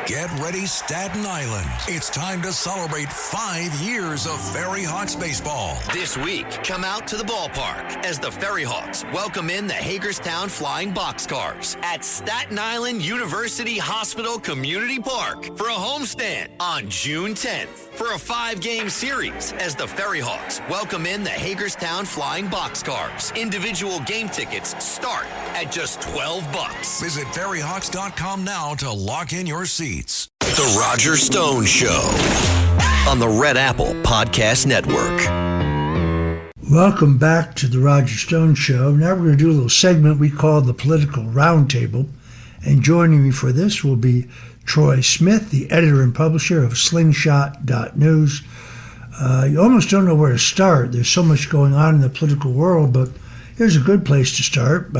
Get ready, Staten Island. It's time to celebrate 5 years of Ferry Hawks baseball. This week, come out to the ballpark as the Ferry Hawks welcome in the Hagerstown Flying Boxcars at Staten Island University Hospital Community Park for a homestand on June 10th. For a 5-game series as the Ferry Hawks welcome in the Hagerstown Flying Boxcars. Individual game tickets start at just $12. Visit ferryhawks.com now to lock in your seats. The Roger Stone Show on the Red Apple Podcast Network. Welcome back to the Roger Stone Show. Now we're going to do a little segment we call the Political Roundtable. And joining me for this will be Troy Smith, the editor and publisher of Slingshot.news. You almost don't know where to start. There's so much going on in the political world, but here's a good place to start.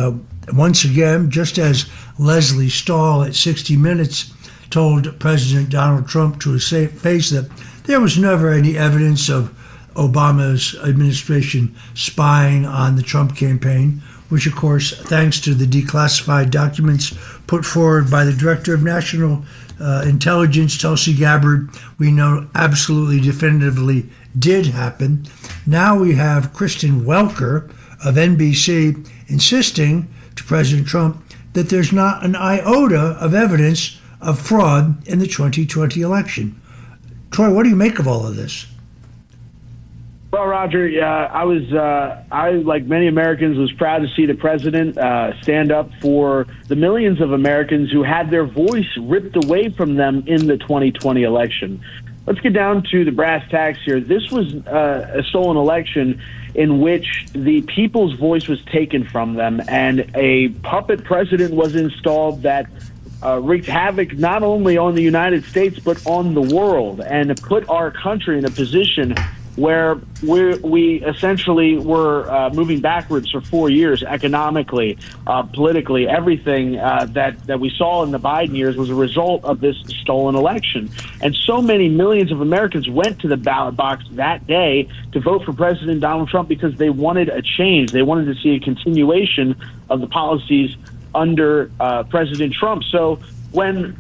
Once again, just as Leslie Stahl at 60 Minutes told President Donald Trump to his face that there was never any evidence of Obama's administration spying on the Trump campaign, which, of course, thanks to the declassified documents put forward by the Director of National Intelligence, Tulsi Gabbard, we know absolutely definitively did happen. Now we have Kristen Welker of NBC insisting to President Trump that there's not an iota of evidence of fraud in the 2020 election. Troy, what do you make of all of this? Well, Roger, I, like many Americans, was proud to see the president stand up for the millions of Americans who had their voice ripped away from them in the 2020 election. Let's get down to the brass tacks here. This was a stolen election in which the people's voice was taken from them, and a puppet president was installed that wreaked havoc not only on the United States but on the world, and put our country in a position where we essentially were moving backwards for 4 years economically, politically. Everything that we saw in the Biden years was a result of this stolen election. And so many millions of Americans went to the ballot box that day to vote for President Donald Trump because they wanted a change. They wanted to see a continuation of the policies under President Trump. So when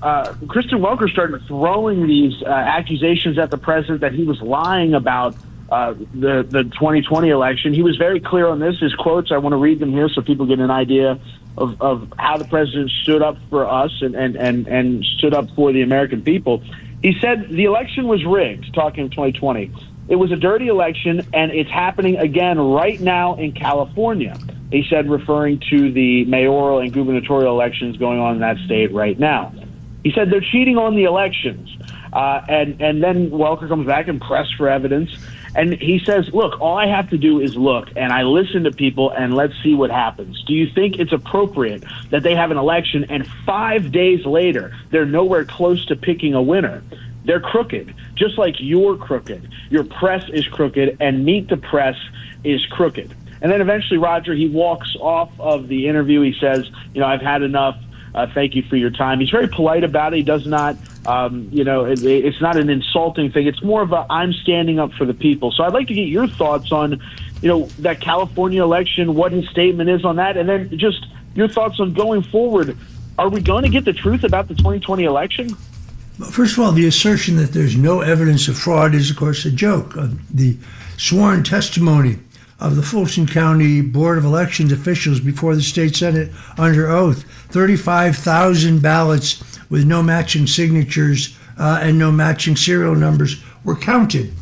Kristen Welker started throwing these accusations at the president that he was lying about the 2020 election, he was very clear on this. His quotes, I want to read them here so people get an idea of how the president stood up for us and stood up for the American people. He said the election was rigged, talking of 2020. It was a dirty election, and it's happening again right now in California. He said, referring to the mayoral and gubernatorial elections going on in that state right now. He said they're cheating on the elections. And then Welker comes back and pressed for evidence. And he says, look, all I have to do is look, and I listen to people, and let's see what happens. Do you think it's appropriate that they have an election and 5 days later they're nowhere close to picking a winner? They're crooked, just like you're crooked. Your press is crooked, and Meet the Press is crooked. And then eventually, Roger, he walks off of the interview. He says, I've had enough. Thank you for your time. He's very polite about it. He does not, it's not an insulting thing. It's more of a, I'm standing up for the people. So I'd like to get your thoughts on, that California election, what his statement is on that, and then just your thoughts on going forward. Are we going to get the truth about the 2020 election? First of all, the assertion that there's no evidence of fraud is, of course, a joke. The sworn testimony of the Fulton County Board of Elections officials before the state Senate under oath, 35,000 ballots with no matching signatures and no matching serial numbers were counted.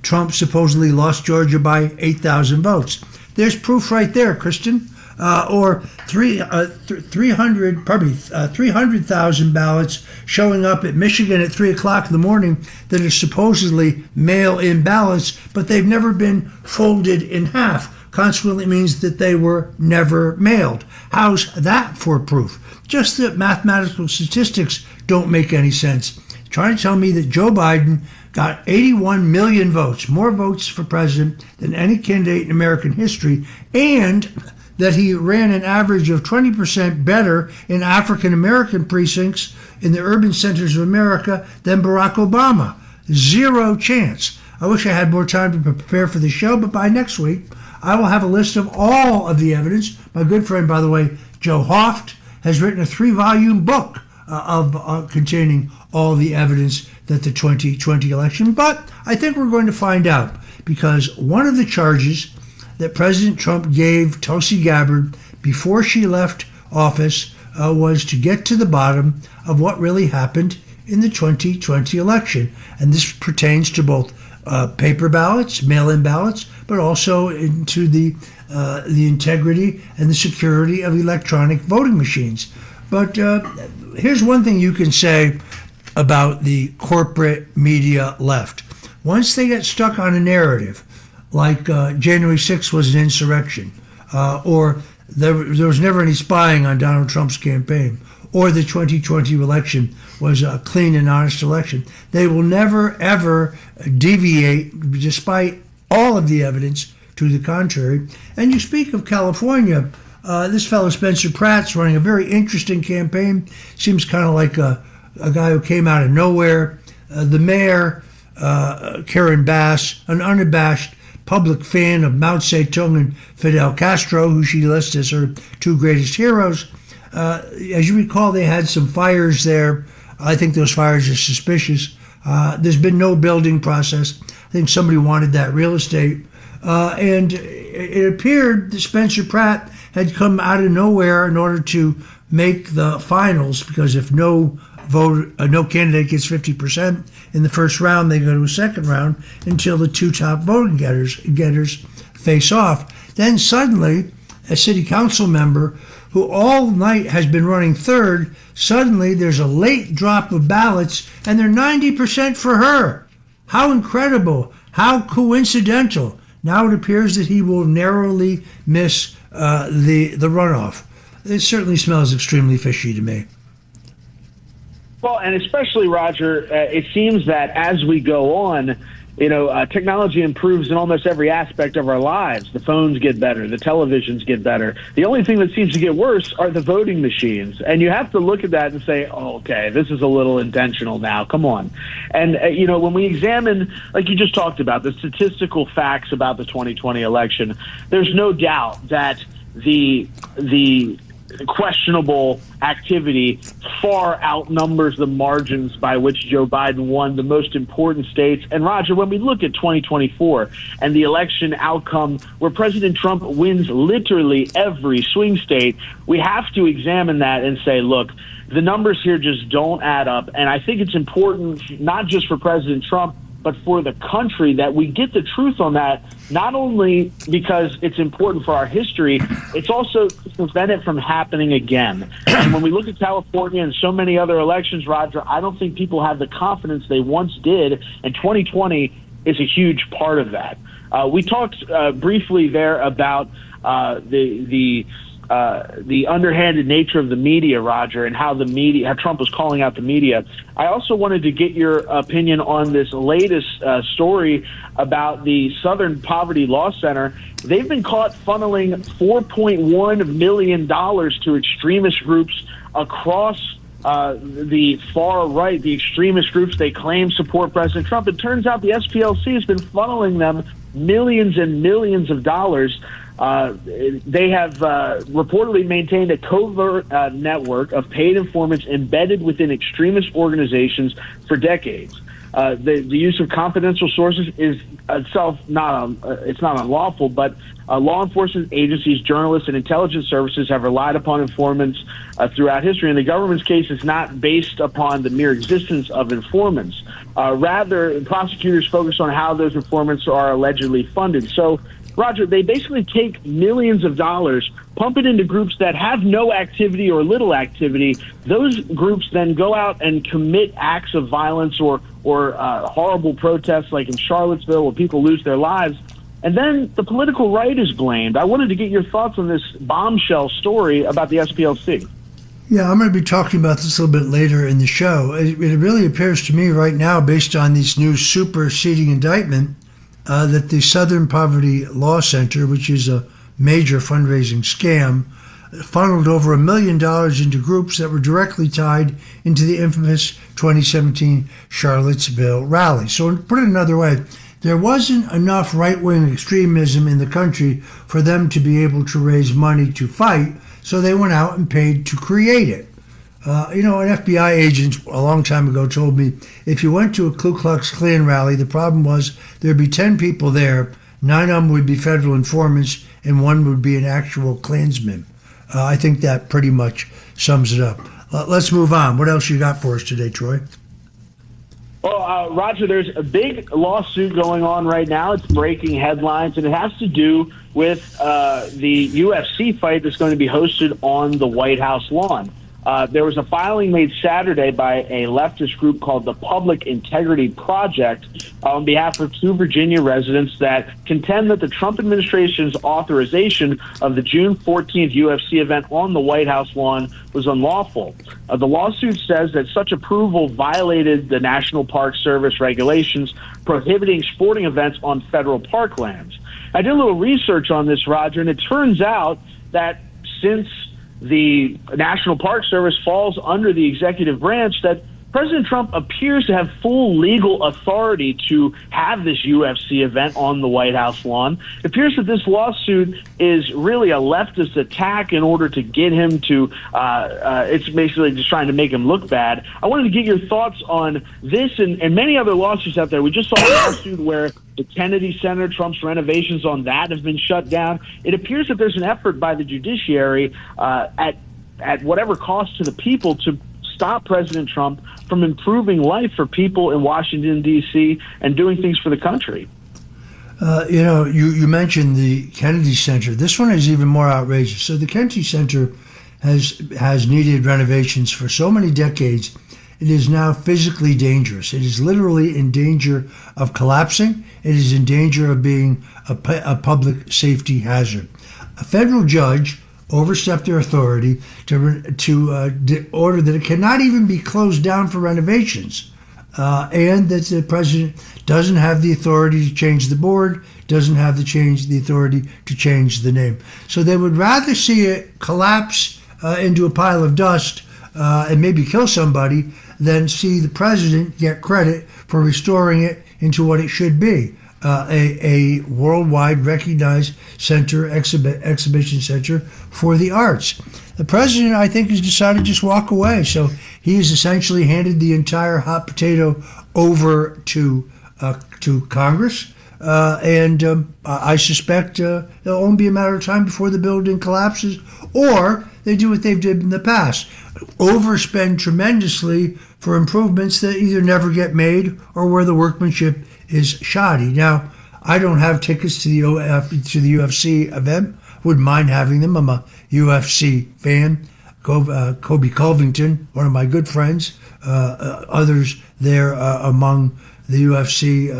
Trump supposedly lost Georgia by 8,000 votes. There's proof right there, Kristen. Or 300,000 ballots showing up at Michigan at 3 o'clock in the morning that are supposedly mail-in ballots, but they've never been folded in half. Consequently, it means that they were never mailed. How's that for proof? Just that mathematical statistics don't make any sense. Trying to tell me that Joe Biden got 81 million votes, more votes for president than any candidate in American history, and that he ran an average of 20% better in African-American precincts in the urban centers of America than Barack Obama. Zero chance. I wish I had more time to prepare for the show, but by next week, I will have a list of all of the evidence. My good friend, by the way, Joe Hoft, has written a 3-volume book containing all the evidence that the 2020 election. But I think we're going to find out, because one of the charges that President Trump gave Tulsi Gabbard before she left office was to get to the bottom of what really happened in the 2020 election. And this pertains to both paper ballots, mail-in ballots, but also into the integrity and the security of electronic voting machines. But here's one thing you can say about the corporate media left. Once they get stuck on a narrative, like January 6th was an insurrection, or there was never any spying on Donald Trump's campaign, or the 2020 election was a clean and honest election, they will never, ever deviate, despite all of the evidence to the contrary. And you speak of California. This fellow Spencer Pratt's running a very interesting campaign. Seems kind of like a guy who came out of nowhere. The mayor, Karen Bass, an unabashed public fan of Mao Zedong and Fidel Castro, who she lists as her two greatest heroes. As you recall, they had some fires there. I think those fires are suspicious. There's been no building process. I think somebody wanted that real estate. And it appeared that Spencer Pratt had come out of nowhere in order to make the finals, because if no candidate gets 50% in the first round, they go to a second round until the two top voting getters face off. Then suddenly, a city council member who all night has been running third, suddenly there's a late drop of ballots and they're 90% for her. How incredible, how coincidental. Now it appears that he will narrowly miss the runoff. It certainly smells extremely fishy to me. Well, and especially, Roger, it seems that as we go on, technology improves in almost every aspect of our lives. The phones get better. The televisions get better. The only thing that seems to get worse are the voting machines. And you have to look at that and say, oh, okay, this is a little intentional now. Come on. And, when we examine, like you just talked about, the statistical facts about the 2020 election, there's no doubt that the questionable activity far outnumbers the margins by which Joe Biden won the most important states. And Roger, when we look at 2024 and the election outcome where President Trump wins literally every swing state, we have to examine that and say, look, the numbers here just don't add up. And I think it's important, not just for President Trump, but for the country, that we get the truth on that, not only because it's important for our history, it's also to prevent it from happening again. And when we look at California and so many other elections, Roger, I don't think people have the confidence they once did, and 2020 is a huge part of that. We talked briefly there about the underhanded nature of the media, Roger, and how Trump was calling out the media. I also wanted to get your opinion on this latest story about the Southern Poverty Law Center. They've been caught funneling $4.1 million to extremist groups across the far right, the extremist groups they claim support President Trump. It turns out the SPLC has been funneling them millions and millions of dollars. They have reportedly maintained a covert network of paid informants embedded within extremist organizations for decades. The use of confidential sources is itself it's not unlawful, but law enforcement agencies, journalists, and intelligence services have relied upon informants throughout history. And the government's case is not based upon the mere existence of informants. Rather, prosecutors focus on how those informants are allegedly funded. So, Roger, they basically take millions of dollars, pump it into groups that have no activity or little activity. Those groups then go out and commit acts of violence or horrible protests like in Charlottesville where people lose their lives. And then the political right is blamed. I wanted to get your thoughts on this bombshell story about the SPLC. Yeah, I'm going to be talking about this a little bit later in the show. It really appears to me right now, based on this new superseding indictment, that the Southern Poverty Law Center, which is a major fundraising scam, funneled over $1 million into groups that were directly tied into the infamous 2017 Charlottesville rally. So to put it another way, there wasn't enough right-wing extremism in the country for them to be able to raise money to fight, so they went out and paid to create it. An FBI agent a long time ago told me if you went to a Ku Klux Klan rally, the problem was there'd be 10 people there, 9 of them would be federal informants, and 1 would be an actual Klansman. I think that pretty much sums it up. Let's move on. What else you got for us today, Troy? Well, Roger, there's a big lawsuit going on right now. It's breaking headlines, and it has to do with the UFC fight that's going to be hosted on the White House lawn. There was a filing made Saturday by a leftist group called the Public Integrity Project on behalf of 2 Virginia residents that contend that the Trump administration's authorization of the June 14th UFC event on the White House lawn was unlawful. The lawsuit says that such approval violated the National Park Service regulations prohibiting sporting events on federal parklands. I did a little research on this, Roger, and it turns out that since the National Park Service falls under the executive branch, that President Trump appears to have full legal authority to have this UFC event on the White House lawn. It appears that this lawsuit is really a leftist attack in order to get him to, it's basically just trying to make him look bad. I wanted to get your thoughts on this and many other lawsuits out there. We just saw a lawsuit where the Kennedy Center, Trump's renovations on that have been shut down. It appears that there's an effort by the judiciary at whatever cost to the people to stop President Trump from improving life for people in Washington, D.C. and doing things for the country. You mentioned the Kennedy Center. This one is even more outrageous. So the Kennedy Center has needed renovations for so many decades. It is now physically dangerous. It is literally in danger of collapsing. It is in danger of being a public safety hazard. A federal judge overstepped their authority to order that it cannot even be closed down for renovations, and that the president doesn't have the authority to change the board, doesn't have the authority to change the name. So they would rather see it collapse into a pile of dust and maybe kill somebody than see the president get credit for restoring it into what it should be. A worldwide recognized center, exhibition center for the arts. The president, I think, has decided to just walk away. So he has essentially handed the entire hot potato over to Congress. And I suspect it'll only be a matter of time before the building collapses, or they do what they've did in the past, overspend tremendously for improvements that either never get made or where the workmanship is shoddy. Now, I don't have tickets to the UFC event. Wouldn't mind having them. I'm a UFC fan. Kobe Covington, one of my good friends. Others there among the UFC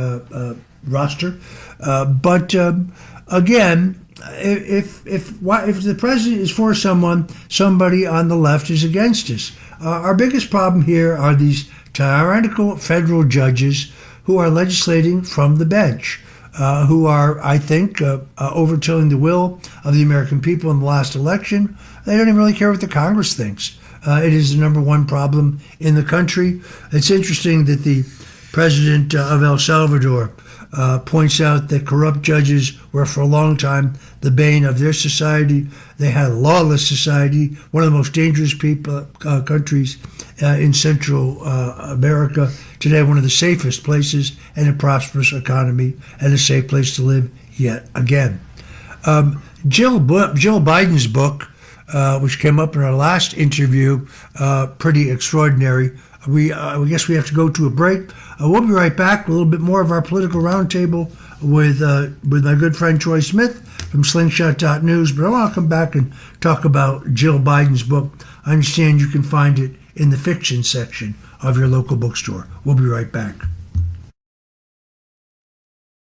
roster. But again, if the president is for somebody on the left is against us. Our biggest problem here are these tyrannical federal judges who are legislating from the bench, who are, I think, overturning the will of the American people in the last election. They don't even really care what the Congress thinks. It is the number one problem in the country. It's interesting that the president of El Salvador points out that corrupt judges were for a long time the bane of their society. They had a lawless society, one of the most dangerous countries in Central America. Today, one of the safest places and a prosperous economy and a safe place to live yet again. Jill Biden's book, which came up in our last interview, pretty extraordinary. I guess we have to go to a break. We'll be right back with a little bit more of our political roundtable with my good friend Troy Smith from Slingshot.news. But I want to come back and talk about Jill Biden's book. I understand you can find it in the fiction section of your local bookstore. We'll be right back.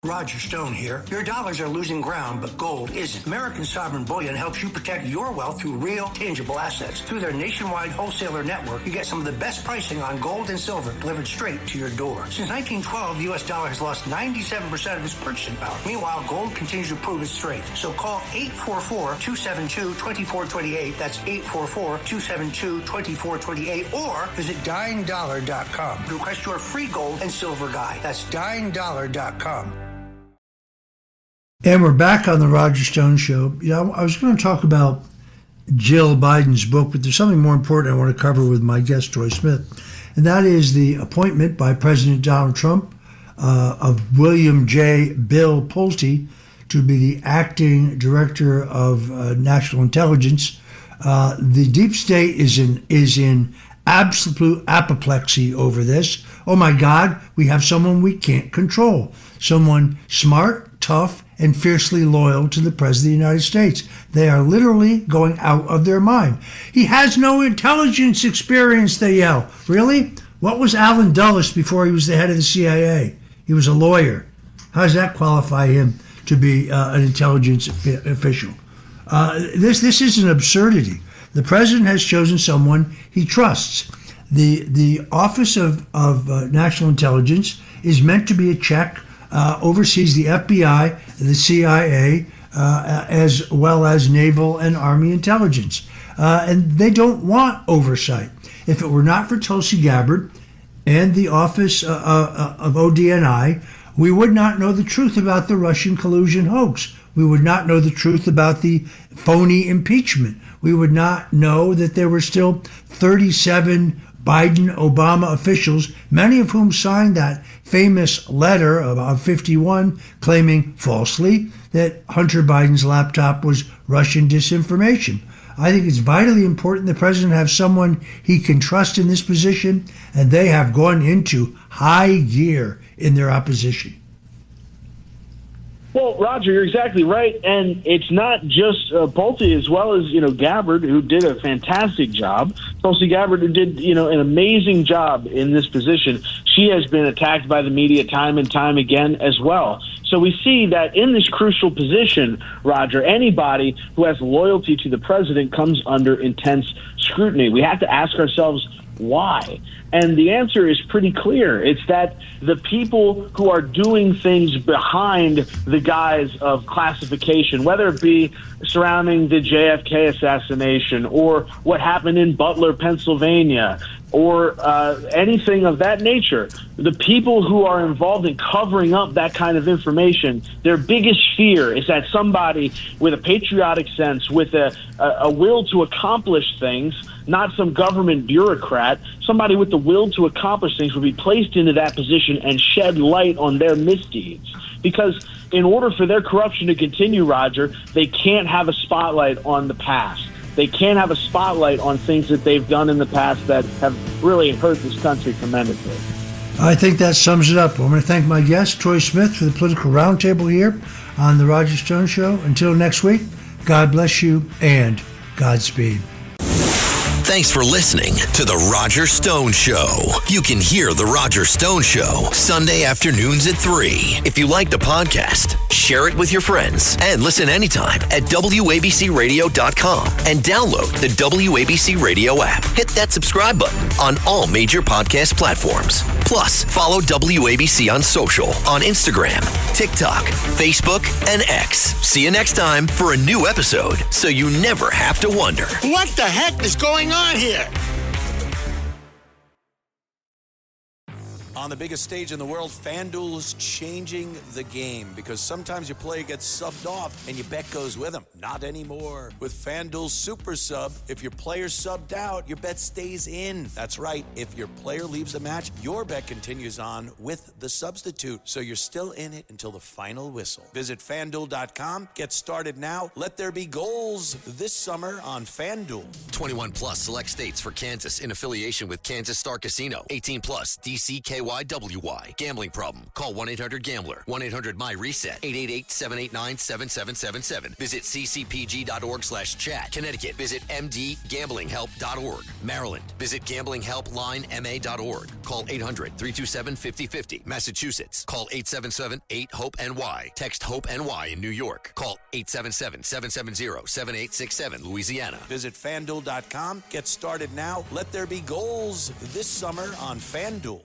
Roger Stone here. Your dollars are losing ground, but gold isn't. American Sovereign Bullion helps you protect your wealth through real, tangible assets. Through their nationwide wholesaler network, you get some of the best pricing on gold and silver delivered straight to your door. Since 1912, the U.S. dollar has lost 97% of its purchasing power. Meanwhile, gold continues to prove its strength. So call 844-272-2428. That's 844-272-2428. Or visit dyingdollar.com to request your free gold and silver guide. That's dyingdollar.com. And we're back on the Roger Stone Show. I was going to talk about Jill Biden's book, but there's something more important I want to cover with my guest, Troy Smith, and that is the appointment by President Donald Trump of William J. Bill Pulte to be the acting director of national intelligence. The deep state is in absolute apoplexy over this. Oh my God, we have someone we can't control. Someone smart, tough, and fiercely loyal to the President of the United States. They are literally going out of their mind. He has no intelligence experience, they yell. Really? What was Allen Dulles before he was the head of the CIA? He was a lawyer. How does that qualify him to be an intelligence official? This is an absurdity. The president has chosen someone he trusts. The Office of National Intelligence is meant to be a check, oversees the FBI, the CIA, as well as naval and army intelligence. And they don't want oversight. If it were not for Tulsi Gabbard and the Office of ODNI, we would not know the truth about the Russian collusion hoax. We would not know the truth about the phony impeachment. We would not know that there were still 37 Biden-Obama officials, many of whom signed that famous letter of 51 claiming falsely that Hunter Biden's laptop was Russian disinformation. I think it's vitally important the president have someone he can trust in this position, and they have gone into high gear in their opposition. Well, Roger, you're exactly right, and it's not just Pulte, as well as Gabbard, who did a fantastic job. Tulsi Gabbard, who did an amazing job in this position. She has been attacked by the media time and time again as well. So we see that in this crucial position, Roger, anybody who has loyalty to the president comes under intense scrutiny. We have to ask ourselves why. And the answer is pretty clear. It's that the people who are doing things behind the guise of classification, whether it be surrounding the JFK assassination or what happened in Butler, Pennsylvania, or anything of that nature, the people who are involved in covering up that kind of information, their biggest fear is that somebody with a patriotic sense, with a will to accomplish things, not some government bureaucrat, somebody with the will to accomplish things will be placed into that position and shed light on their misdeeds. Because in order for their corruption to continue, Roger, they can't have a spotlight on the past. They can't have a spotlight on things that they've done in the past that have really hurt this country tremendously. I think that sums it up. I want to thank my guest, Troy Smith, for the Political Roundtable here on The Roger Stone Show. Until next week, God bless you and Godspeed. Thanks for listening to The Roger Stone Show. You can hear The Roger Stone Show Sunday afternoons at 3. If you like the podcast, share it with your friends and listen anytime at WABCRadio.com and download the WABC Radio app. Hit that subscribe button on all major podcast platforms. Plus, follow WABC on social on Instagram, TikTok, Facebook, and X. See you next time for a new episode so you never have to wonder, what the heck is going on here? On the biggest stage in the world, FanDuel's changing the game because sometimes your player gets subbed off and your bet goes with them. Not anymore. With FanDuel's Super Sub, if your player's subbed out, your bet stays in. That's right. If your player leaves the match, your bet continues on with the substitute. So you're still in it until the final whistle. Visit FanDuel.com. Get started now. Let there be goals this summer on FanDuel. 21 plus select states for Kansas in affiliation with Kansas Star Casino. 18 plus DCKYWY. Gambling problem? Call 1-800-GAMBLER. 1-800-MY-RESET. 888-789-7777. Visit ccpg.org/chat. Connecticut. Visit mdgamblinghelp.org. Maryland. Visit gamblinghelplinema.org. Call 800-327-5050. Massachusetts. Call 877-8-HOPE-NY. Text HOPE-NY in New York. Call 877-770-7867. Louisiana. Visit FanDuel.com. Get started now. Let there be goals this summer on FanDuel.